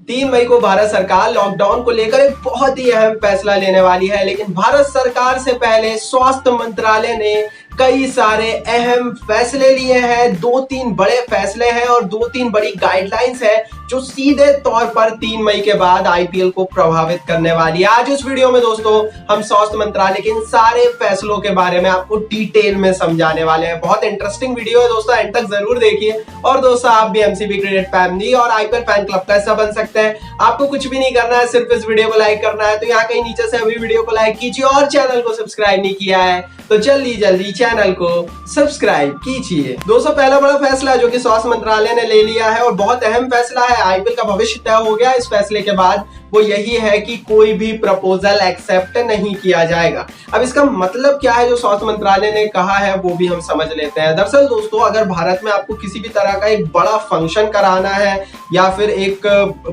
3 मई को भारत सरकार लॉकडाउन को लेकर एक बहुत ही अहम फैसला लेने वाली है, लेकिन भारत सरकार से पहले स्वास्थ्य मंत्रालय ने कई सारे अहम फैसले लिए हैं। 2-3 बड़े फैसले हैं और 2-3 बड़ी गाइडलाइंस है जो सीधे तौर पर 3 मई के बाद आईपीएल को प्रभावित करने वाली है। आज इस वीडियो में दोस्तों हम स्वास्थ्य मंत्रालय के इन सारे फैसलों के बारे में आपको डिटेल में समझाने वाले हैं। बहुत इंटरेस्टिंग वीडियो है दोस्तों, एंड तक जरूर देखिए। और दोस्तों आप भी एमसीबी क्रिकेट फैमिली और आईपीएल फैन क्लब का हिस्सा बन सकते हैं। आपको कुछ भी नहीं करना है, सिर्फ इस वीडियो को लाइक करना है। तो यहाँ कहीं नीचे से अभी वीडियो को लाइक कीजिए और चैनल को सब्सक्राइब नहीं किया है तो जल्दी चैनल को सब्सक्राइब कीजिए। दोस्तों पहला बड़ा फैसला जो कि स्वास्थ्य मंत्रालय ने ले लिया है और बहुत अहम फैसला है, आईपीएल का भविष्य तय हो गया इस फैसले के बाद, वो यही है कि कोई भी प्रपोजल एक्सेप्ट नहीं किया जाएगा। अब इसका मतलब क्या है जो स्वास्थ्य मंत्रालय ने कहा है वो भी हम समझ लेते हैं। दरअसल दोस्तों अगर भारत में आपको किसी भी तरह का एक बड़ा फंक्शन कराना है या फिर एक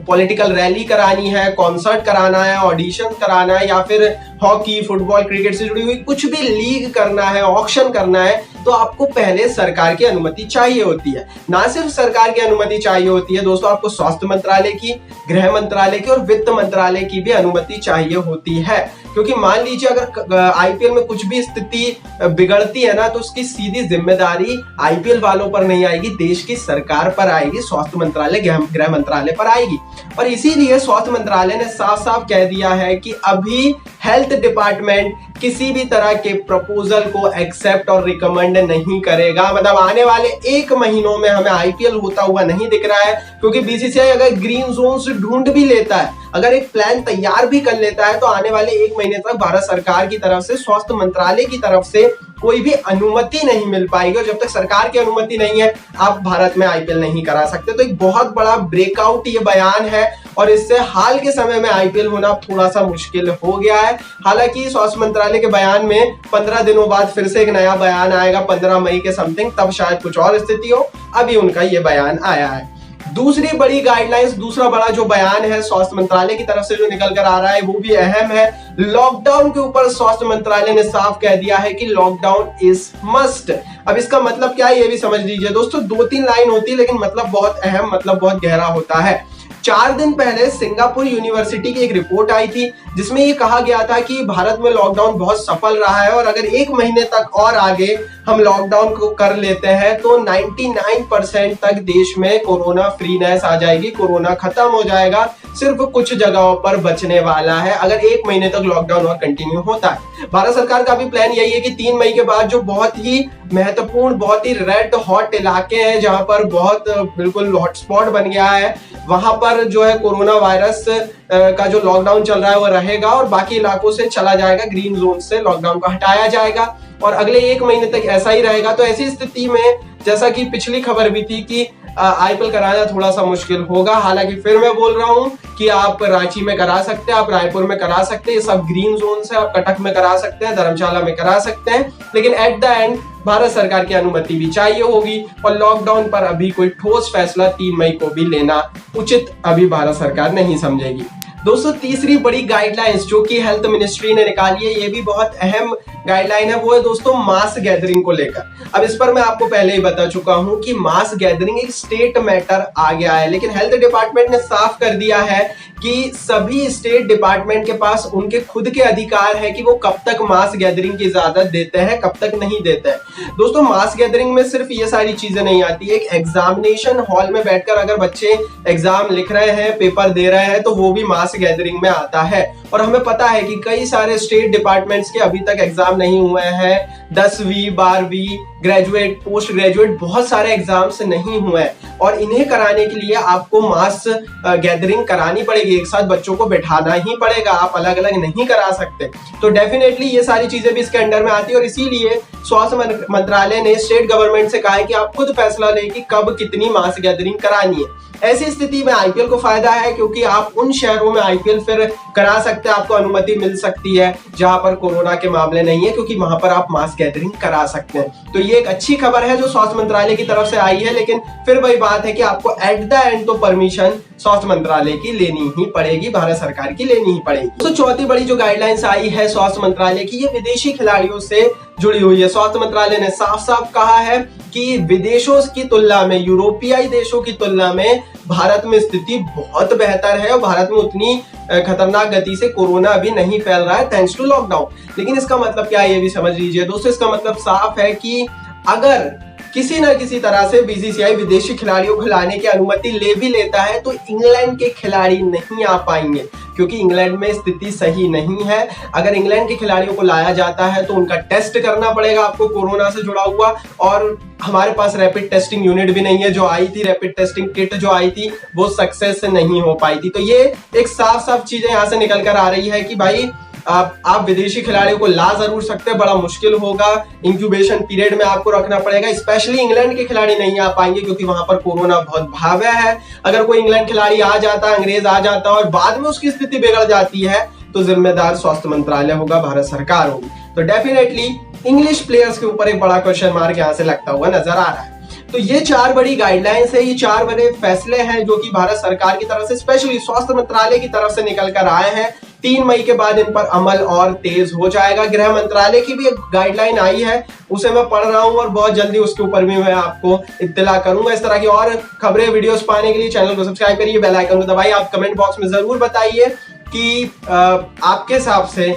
पॉलिटिकल रैली करानी है, कॉन्सर्ट कराना है, ऑडिशन कराना है या फिर हॉकी, फुटबॉल, क्रिकेट से जुड़ी हुई कुछ भी लीग करना है, ऑक्शन करना है, तो आपको पहले सरकार की अनुमति चाहिए होती है। ना सिर्फ सरकार की अनुमति चाहिए होती है दोस्तों, आपको स्वास्थ्य मंत्रालय की, गृह मंत्रालय की और वित्त मंत्रालय की भी अनुमति चाहिए होती है। क्योंकि मान लीजिए अगर आईपीएल में कुछ भी स्थिति बिगड़ती है ना, तो उसकी सीधी जिम्मेदारी आईपीएल वालों पर नहीं आएगी, देश की सरकार पर आएगी, स्वास्थ्य मंत्रालय, गृह मंत्रालय पर आएगी। और इसीलिए स्वास्थ्य मंत्रालय ने साफ साफ कह दिया है कि अभी हेल्थ डिपार्टमेंट किसी भी तरह के प्रपोजल को एक्सेप्ट और रिकमेंड नहीं करेगा। मतलब आने वाले 1 महीनों में हमें आईपीएल होता हुआ नहीं दिख रहा है, क्योंकि बीसीसीआई अगर ग्रीन जोन ढूंढ भी लेता है, अगर एक प्लान तैयार भी कर लेता है, तो आने वाले 1 महीने तक भारत सरकार की तरफ से, स्वास्थ्य मंत्रालय की तरफ से कोई भी अनुमति नहीं मिल पाएगी। और जब तक सरकार की अनुमति नहीं है आप भारत में आईपीएल नहीं करा सकते। तो एक बहुत बड़ा ब्रेकआउट ये बयान है और इससे हाल के समय में आईपीएल होना थोड़ा सा मुश्किल हो गया है। हालांकि स्वास्थ्य मंत्रालय के बयान में 15 दिनों बाद फिर से एक नया बयान आएगा, 15 मई के समथिंग, तब शायद कुछ और स्थिति हो। अभी उनका ये बयान आया है। दूसरी बड़ी गाइडलाइंस, दूसरा बड़ा जो बयान है स्वास्थ्य मंत्रालय की तरफ से जो निकल कर आ रहा है वो भी अहम है। लॉकडाउन के ऊपर स्वास्थ्य मंत्रालय ने साफ कह दिया है कि लॉकडाउन इज मस्ट। अब इसका मतलब क्या है ये भी समझ लीजिए दोस्तों। 2-3 लाइन होती है लेकिन मतलब बहुत अहम, मतलब बहुत गहरा होता है। 4 दिन पहले सिंगापुर यूनिवर्सिटी की एक रिपोर्ट आई थी जिसमें ये कहा गया था कि भारत में लॉकडाउन बहुत सफल रहा है और अगर 1 महीने तक और आगे हम लॉकडाउन को कर लेते हैं तो 99% तक देश में कोरोना फ्रीनेस आ जाएगी, कोरोना खत्म हो जाएगा, सिर्फ कुछ जगहों पर बचने वाला है अगर 1 महीने तक लॉकडाउन और कंटिन्यू होता है। भारत सरकार का भी प्लान यही है कि 3 मई के बाद जो बहुत ही महत्वपूर्ण, बहुत ही रेड हॉट इलाके हैं जहां पर बहुत बिल्कुल हॉटस्पॉट बन गया है, वहां पर जो है कोरोना वायरस का जो लॉकडाउन चल रहा है वो रहेगा और बाकी इलाकों से चला जाएगा, ग्रीन जोन से लॉकडाउन को हटाया जाएगा और अगले 1 महीने तक ऐसा ही रहेगा। तो ऐसी स्थिति में जैसा कि पिछली खबर भी थी कि आईपीएल कराना थोड़ा सा मुश्किल होगा। हालांकि फिर मैं बोल रहा हूं कि आप रांची में करा सकते हैं, आप रायपुर में करा सकते हैं, ये सब ग्रीन जोन से, आप कटक में करा सकते हैं, धर्मशाला में करा सकते हैं, लेकिन एट द एंड भारत सरकार की अनुमति भी चाहिए होगी और लॉकडाउन पर अभी कोई ठोस फैसला 3 मई को भी लेना उचित अभी भारत सरकार नहीं समझेगी। दोस्तों तीसरी बड़ी गाइडलाइंस जो कि हेल्थ मिनिस्ट्री ने निकाली है, ये भी बहुत अहम गाइडलाइन है, वो है दोस्तों मास गैदरिंग को लेकर। अब इस पर मैं आपको पहले ही बता चुका हूं कि मास गैदरिंग एक स्टेट मैटर आ गया है, लेकिन हेल्थ डिपार्टमेंट ने साफ कर दिया है कि सभी स्टेट डिपार्टमेंट के पास उनके खुद के अधिकार है कि वो कब तक मास गैदरिंग की इजाजत देते हैं, कब तक नहीं देते हैं। दोस्तों मास गैदरिंग में सिर्फ ये सारी चीजें नहीं आती है, एक एग्जामिनेशन हॉल में बैठकर अगर बच्चे एग्जाम लिख रहे हैं, पेपर दे रहे हैं, तो वो भी मास गैदरिंग में आता है। और हमें पता है कि कई सारे स्टेट डिपार्टमेंट्स के अभी तक एग्जाम नहीं हुए हैं, 10वीं 12वीं, ग्रेजुएट, पोस्ट ग्रेजुएट, बहुत सारे एग्जाम्स नहीं हुए हैं और इन्हें कराने के लिए आपको मास गैदरिंग करानी पड़ेगी, एक साथ बच्चों को बैठाना ही पड़ेगा, आप अलग अलग नहीं करा सकते। तो डेफिनेटली ये सारी चीजें भी इसके अंडर में आती है और इसीलिए स्वास्थ्य मंत्रालय ने स्टेट गवर्नमेंट से कहा है कि आप खुद फैसला लें कि कब कितनी मास गैदरिंग करानी है। ऐसी स्थिति में आईपीएल को फायदा है क्योंकि आप उन शहरों में आईपीएल फिर करा सकते हैं, आपको अनुमति मिल सकती है जहां पर कोरोना के मामले नहीं है, क्योंकि वहां पर आप मास गैदरिंग करा सकते हैं। तो ये एक अच्छी खबर है जो स्वास्थ्य मंत्रालय की तरफ से आई है, लेकिन फिर वही बात है कि आपको एट द एंड तो परमिशन स्वास्थ्य मंत्रालय की लेनी ही पड़ेगी, भारत सरकार की लेनी ही पड़ेगी। तो चौथी बड़ी जो गाइडलाइंस आई है स्वास्थ्य मंत्रालय की, ये विदेशी खिलाड़ियों से जुड़ी हुई है। स्वास्थ्य मंत्रालय ने साफ साफ कहा है कि विदेशों की तुलना में, यूरोपीय देशों की तुलना में भारत में स्थिति बहुत बेहतर है और भारत में उतनी खतरनाक गति से कोरोना अभी नहीं फैल रहा है थैंक्स टू लॉकडाउन। लेकिन इसका मतलब क्या है ये भी समझ लीजिए दोस्तों। इसका मतलब साफ है कि अगर किसी न किसी तरह से बीसीसीआई विदेशी खिलाड़ियों को लाने की अनुमति ले भी लेता है तो इंग्लैंड के खिलाड़ी नहीं आ पाएंगे, क्योंकि इंग्लैंड में स्थिति सही नहीं है। अगर इंग्लैंड के खिलाड़ियों को लाया जाता है तो उनका टेस्ट करना पड़ेगा आपको कोरोना से जुड़ा हुआ, और हमारे पास रैपिड टेस्टिंग यूनिट भी नहीं है। जो आई थी रैपिड टेस्टिंग किट जो आई थी वो सक्सेस नहीं हो पाई थी। तो ये एक साफ साफ चीजें यहाँ से निकल कर आ रही है कि भाई आप विदेशी खिलाड़ियों को ला जरूर सकते हैं, बड़ा मुश्किल होगा, इंक्यूबेशन पीरियड में आपको रखना पड़ेगा। स्पेशली इंग्लैंड के खिलाड़ी नहीं आ पाएंगे क्योंकि वहां पर कोरोना बहुत भयावह है। अगर कोई इंग्लैंड खिलाड़ी आ जाता, अंग्रेज आ जाता और बाद में उसकी स्थिति बिगड़ जाती है तो जिम्मेदार स्वास्थ्य मंत्रालय होगा, भारत सरकार होगी। तो डेफिनेटली इंग्लिश प्लेयर्स के ऊपर एक बड़ा क्वेश्चन मार्क यहाँ से लगता हुआ नजर आ रहा है। तो ये 4 बड़ी गाइडलाइंस है, ये 4 बड़े फैसले हैं जो कि भारत सरकार की तरफ से स्पेशली स्वास्थ्य मंत्रालय की तरफ से निकल कर आए हैं। 3 मई के बाद इन पर अमल और तेज हो जाएगा। गृह मंत्रालय की भी एक गाइडलाइन आई है, उसे मैं पढ़ रहा हूं और बहुत जल्दी उसके ऊपर भी मैं आपको इत्तला करूंगा। इस तरह की और खबरें वीडियोस पाने के लिए चैनल को सब्सक्राइब करिए, बेल आइकन को दबाइए। आप कमेंट बॉक्स में जरूर बताइए कि आपके हिसाब से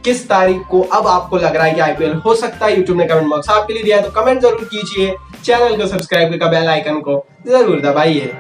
किस तारीख को अब आपको लग रहा है कि आईपीएल हो सकता है। यूट्यूब ने कमेंट बॉक्स आपके लिए दिया है तो कमेंट जरूर कीजिए, चैनल को सब्सक्राइब करके बेल आइकन को जरूर दबाइए।